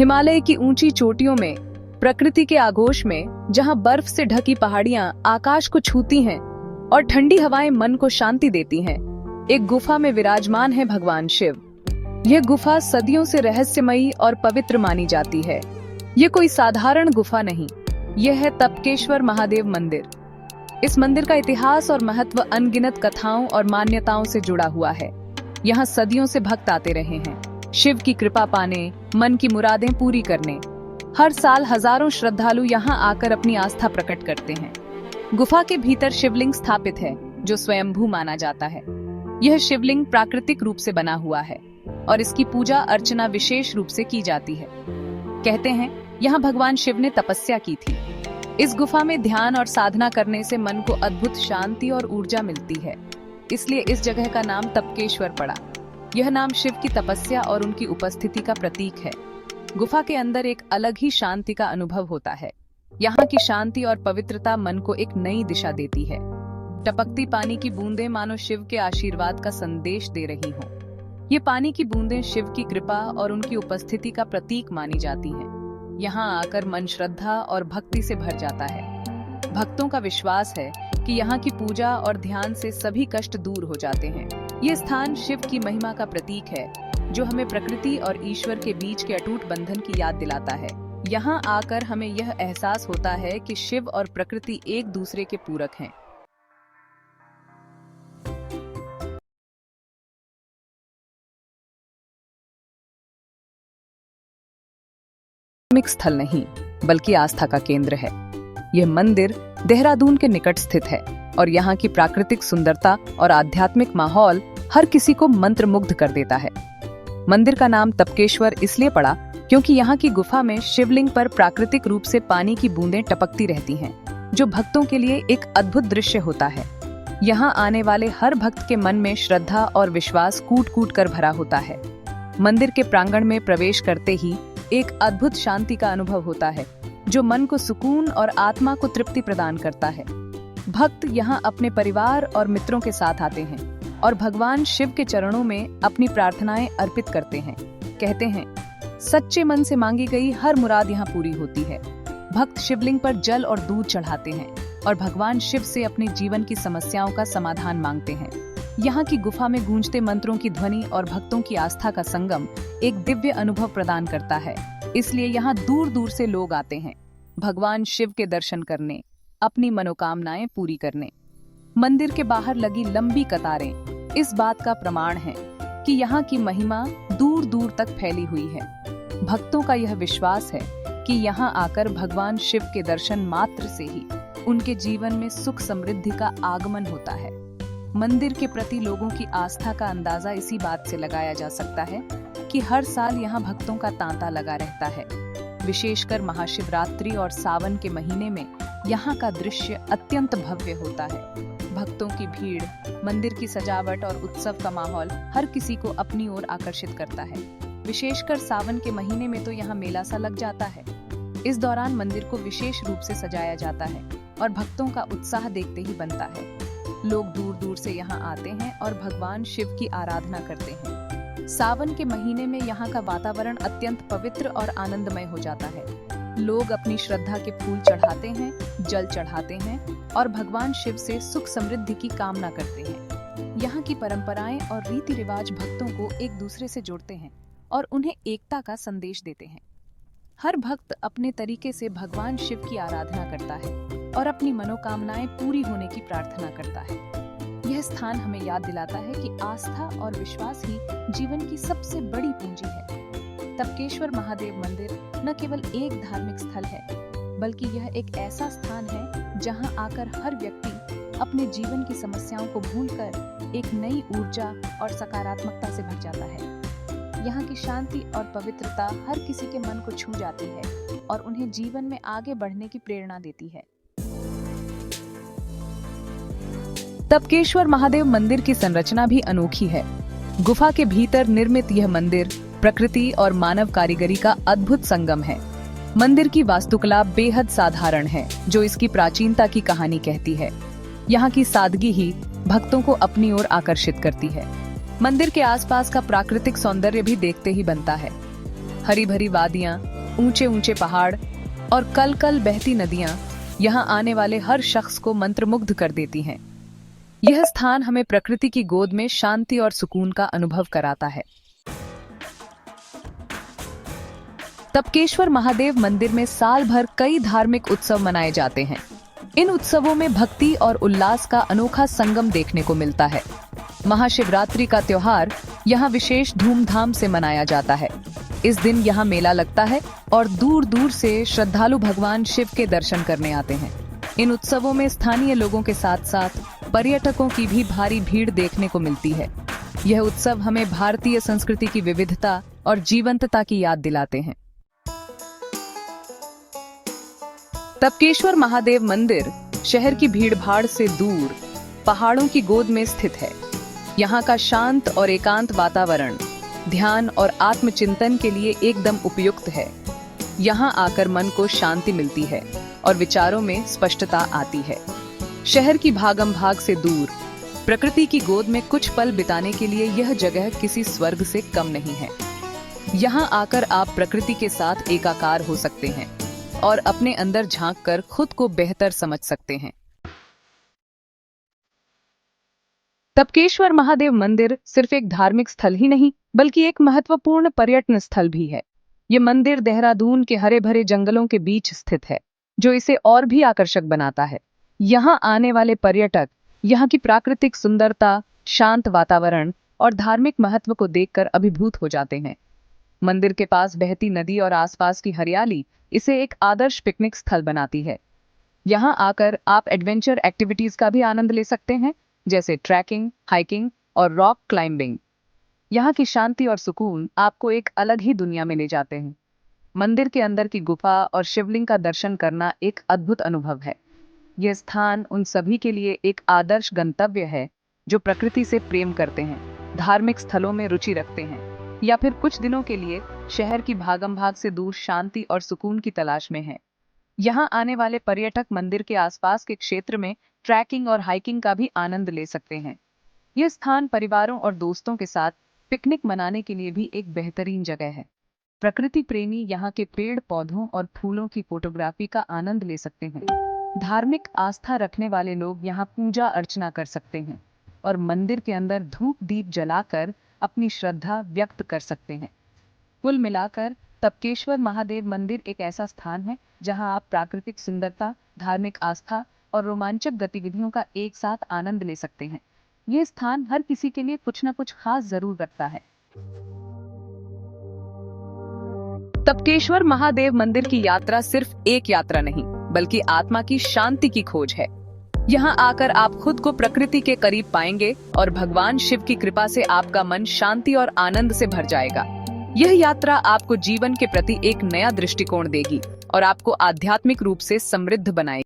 हिमालय की ऊंची चोटियों में, प्रकृति के आगोश में, जहां बर्फ से ढकी पहाड़ियां आकाश को छूती हैं और ठंडी हवाएं मन को शांति देती हैं, एक गुफा में विराजमान है भगवान शिव। यह गुफा सदियों से रहस्यमयी और पवित्र मानी जाती है। यह कोई साधारण गुफा नहीं, यह है तपकेश्वर महादेव मंदिर। इस मंदिर का इतिहास और महत्व अनगिनत कथाओं और मान्यताओं से जुड़ा हुआ है। यहाँ सदियों से भक्त आते रहे हैं, शिव की कृपा पाने, मन की मुरादें पूरी करने। हर साल हजारों श्रद्धालु यहाँ आकर अपनी आस्था प्रकट करते हैं। गुफा के भीतर शिवलिंग स्थापित है, जो स्वयंभू माना जाता है। यह शिवलिंग प्राकृतिक रूप से बना हुआ है और इसकी पूजा अर्चना विशेष रूप से की जाती है। कहते हैं यहाँ भगवान शिव ने तपस्या की थी। इस गुफा में ध्यान और साधना करने से मन को अद्भुत शांति और ऊर्जा मिलती है, इसलिए इस जगह का नाम तपकेश्वर पड़ा। यह नाम शिव की तपस्या और उनकी उपस्थिति का प्रतीक है। गुफा के अंदर एक अलग ही शांति का अनुभव होता है। यहाँ की शांति और पवित्रता मन को एक नई दिशा देती है। टपकती पानी की बूंदें मानो शिव के आशीर्वाद का संदेश दे रही हों। ये पानी की बूंदें शिव की कृपा और उनकी उपस्थिति का प्रतीक मानी जाती हैं। यहाँ आकर मन श्रद्धा और भक्ति से भर जाता है। भक्तों का विश्वास है कि यहाँ की पूजा और ध्यान से सभी कष्ट दूर हो जाते हैं। ये स्थान शिव की महिमा का प्रतीक है, जो हमें प्रकृति और ईश्वर के बीच के अटूट बंधन की याद दिलाता है। यहाँ आकर हमें यह एहसास होता है कि शिव और प्रकृति एक दूसरे के पूरक हैं। धार्मिक स्थल नहीं, बल्कि आस्था का केंद्र है। यह मंदिर देहरादून के निकट स्थित है और यहाँ की प्राकृतिक सुंदरता और आध्यात्मिक माहौल हर किसी को मंत्रमुग्ध कर देता है। मंदिर का नाम तपकेश्वर इसलिए पड़ा क्योंकि यहाँ की गुफा में शिवलिंग पर प्राकृतिक रूप से पानी की बूंदें टपकती रहती हैं, जो भक्तों के लिए एक अद्भुत दृश्य होता है। यहाँ आने वाले हर भक्त के मन में श्रद्धा और विश्वास कूट-कूट कर भरा होता है। मंदिर के प्रांगण में प्रवेश करते ही एक अद्भुत शांति का अनुभव होता है, जो मन को सुकून और आत्मा को तृप्ति प्रदान करता है। भक्त यहाँ अपने परिवार और मित्रों के साथ आते हैं और भगवान शिव के चरणों में अपनी प्रार्थनाएं अर्पित करते हैं। कहते हैं, सच्चे मन से मांगी गई हर मुराद यहाँ पूरी होती है। भक्त शिवलिंग पर जल और दूध चढ़ाते हैं और भगवान शिव से अपने जीवन की समस्याओं का समाधान मांगते हैं। यहाँ की गुफा में गूंजते मंत्रों की ध्वनि और भक्तों की आस्था का संगम एक दिव्य अनुभव प्रदान करता है। इसलिए यहाँ दूर दूर से लोग आते हैं, भगवान शिव के दर्शन करने, अपनी मनोकामनाएं पूरी करने। मंदिर के बाहर लगी लंबी कतारें इस बात का प्रमाण है कि यहाँ की महिमा दूर दूर तक फैली हुई है। भक्तों का यह विश्वास है कि यहाँ आकर भगवान शिव के दर्शन मात्र से ही उनके जीवन में सुख समृद्धि का आगमन होता है। मंदिर के प्रति लोगों की आस्था का अंदाजा इसी बात से लगाया जा सकता है कि हर साल यहाँ भक्तों का तांता लगा रहता है। विशेषकर महाशिवरात्रि और सावन के महीने में यहाँ का दृश्य अत्यंत भव्य होता है। भक्तों की भीड़, मंदिर की सजावट और उत्सव का माहौल हर किसी को अपनी ओर आकर्षित करता है। विशेषकर सावन के महीने में तो यहाँ मेला सा लग जाता है। इस दौरान मंदिर को विशेष रूप से सजाया जाता है और भक्तों का उत्साह देखते ही बनता है। लोग दूर दूर से यहाँ आते हैं और भगवान शिव की आराधना करते हैं। सावन के महीने में यहाँ का वातावरण अत्यंत पवित्र और आनंदमय हो जाता है। लोग अपनी श्रद्धा के फूल चढ़ाते हैं, जल चढ़ाते हैं और भगवान शिव से सुख समृद्धि की कामना करते हैं। यहाँ की परंपराएं और रीति रिवाज भक्तों को एक दूसरे से जोड़ते हैं और उन्हें एकता का संदेश देते हैं। हर भक्त अपने तरीके से भगवान शिव की आराधना करता है और अपनी मनोकामनाएं पूरी होने की प्रार्थना करता है। यह स्थान हमें याद दिलाता है कि आस्था और विश्वास ही जीवन की सबसे बड़ी पूंजी है। तपकेश्वर महादेव मंदिर न केवल एक धार्मिक स्थल है, बल्कि यह एक ऐसा स्थान है जहां आकर हर व्यक्ति अपने जीवन की समस्याओं को भूलकर एक नई ऊर्जा और सकारात्मकता से भर जाता है। यहाँ की शांति और पवित्रता हर किसी के मन को छू जाती है और उन्हें जीवन में आगे बढ़ने की प्रेरणा देती है। तपकेश्वर महादेव मंदिर की संरचना भी अनोखी है। गुफा के भीतर निर्मित यह मंदिर प्रकृति और मानव कारीगरी का अद्भुत संगम है। मंदिर की वास्तुकला बेहद साधारण है, जो इसकी प्राचीनता की कहानी कहती है। यहाँ की सादगी ही भक्तों को अपनी ओर आकर्षित करती है। मंदिर के आसपास का प्राकृतिक सौंदर्य भी देखते ही बनता है। हरी भरी वादियां, ऊंचे ऊंचे पहाड़ और कल कल बहती नदियां यहाँ आने वाले हर शख्स को मंत्रमुग्ध कर देती हैं। यह स्थान हमें प्रकृति की गोद में शांति और सुकून का अनुभव कराता है। तपकेश्वर महादेव मंदिर में साल भर कई धार्मिक उत्सव मनाए जाते हैं। इन उत्सवों में भक्ति और उल्लास का अनोखा संगम देखने को मिलता है। महाशिवरात्रि का त्योहार यहाँ विशेष धूमधाम से मनाया जाता है। इस दिन यहाँ मेला लगता है और दूर दूर से श्रद्धालु भगवान शिव के दर्शन करने आते हैं। इन उत्सवों में स्थानीय लोगों के साथ साथ पर्यटकों की भी भारी भीड़ देखने को मिलती है। यह उत्सव हमें भारतीय संस्कृति की विविधता और जीवंतता की याद दिलाते हैं। तपकेश्वर महादेव मंदिर शहर की भीड़भाड़ से दूर पहाड़ों की गोद में स्थित है। यहाँ का शांत और एकांत वातावरण ध्यान और आत्मचिंतन के लिए एकदम उपयुक्त है। यहाँ आकर मन को शांति मिलती है और विचारों में स्पष्टता आती है। शहर की भागम भाग से दूर प्रकृति की गोद में कुछ पल बिताने के लिए यह जगह किसी स्वर्ग से कम नहीं है। यहाँ आकर आप प्रकृति के साथ एकाकार हो सकते हैं और अपने अंदर झांककर खुद को बेहतर समझ सकते हैं। तपकेश्वर महादेव मंदिर सिर्फ एक धार्मिक स्थल ही नहीं बल्कि एक महत्वपूर्ण पर्यटन स्थल भी है। ये मंदिर देहरादून के हरे भरे जंगलों के बीच स्थित है, जो इसे और भी आकर्षक बनाता है। यहाँ आने वाले पर्यटक यहाँ की प्राकृतिक सुंदरता, शांत वातावरण और धार्मिक महत्व को देखकर अभिभूत हो जाते हैं। मंदिर के पास बहती नदी और आसपास की हरियाली इसे एक आदर्श पिकनिक स्थल बनाती है। यहाँ आकर आप एडवेंचर एक्टिविटीज का भी आनंद ले सकते हैं, जैसे ट्रैकिंग, हाइकिंग और रॉक क्लाइंबिंग। यहाँ की शांति और सुकून आपको एक अलग ही दुनिया में ले जाते हैं। मंदिर के अंदर की गुफा और शिवलिंग का दर्शन करना एक अद्भुत अनुभव है। यह स्थान उन सभी के लिए एक आदर्श गंतव्य है जो प्रकृति से प्रेम करते हैं, धार्मिक स्थलों में रुचि रखते हैं या फिर कुछ दिनों के लिए शहर की भागम भाग से दूर शांति और सुकून की तलाश में हैं। यहाँ आने वाले पर्यटक मंदिर के आसपास के क्षेत्र में ट्रैकिंग और हाइकिंग का भी आनंद ले सकते हैं। यह स्थान परिवारों और दोस्तों के साथ पिकनिक मनाने के लिए भी एक बेहतरीन जगह है। प्रकृति प्रेमी यहाँ के पेड़ पौधों और फूलों की फोटोग्राफी का आनंद ले सकते हैं। धार्मिक आस्था रखने वाले लोग यहाँ पूजा अर्चना कर सकते हैं और मंदिर के अंदर धूप दीप जलाकर अपनी श्रद्धा व्यक्त कर सकते हैं। कुल मिलाकर तपकेश्वर महादेव मंदिर एक ऐसा स्थान है जहां आप प्राकृतिक सुंदरता, धार्मिक आस्था और रोमांचक गतिविधियों का एक साथ आनंद ले सकते हैं। ये स्थान हर किसी के लिए कुछ न कुछ खास जरूर रखता है। तपकेश्वर महादेव मंदिर की यात्रा सिर्फ एक यात्रा नहीं बल्कि आत्मा की शांति की खोज है। यहाँ आकर आप खुद को प्रकृति के करीब पाएंगे और भगवान शिव की कृपा से आपका मन शांति और आनंद से भर जाएगा। यह यात्रा आपको जीवन के प्रति एक नया दृष्टिकोण देगी और आपको आध्यात्मिक रूप से समृद्ध बनाएगी।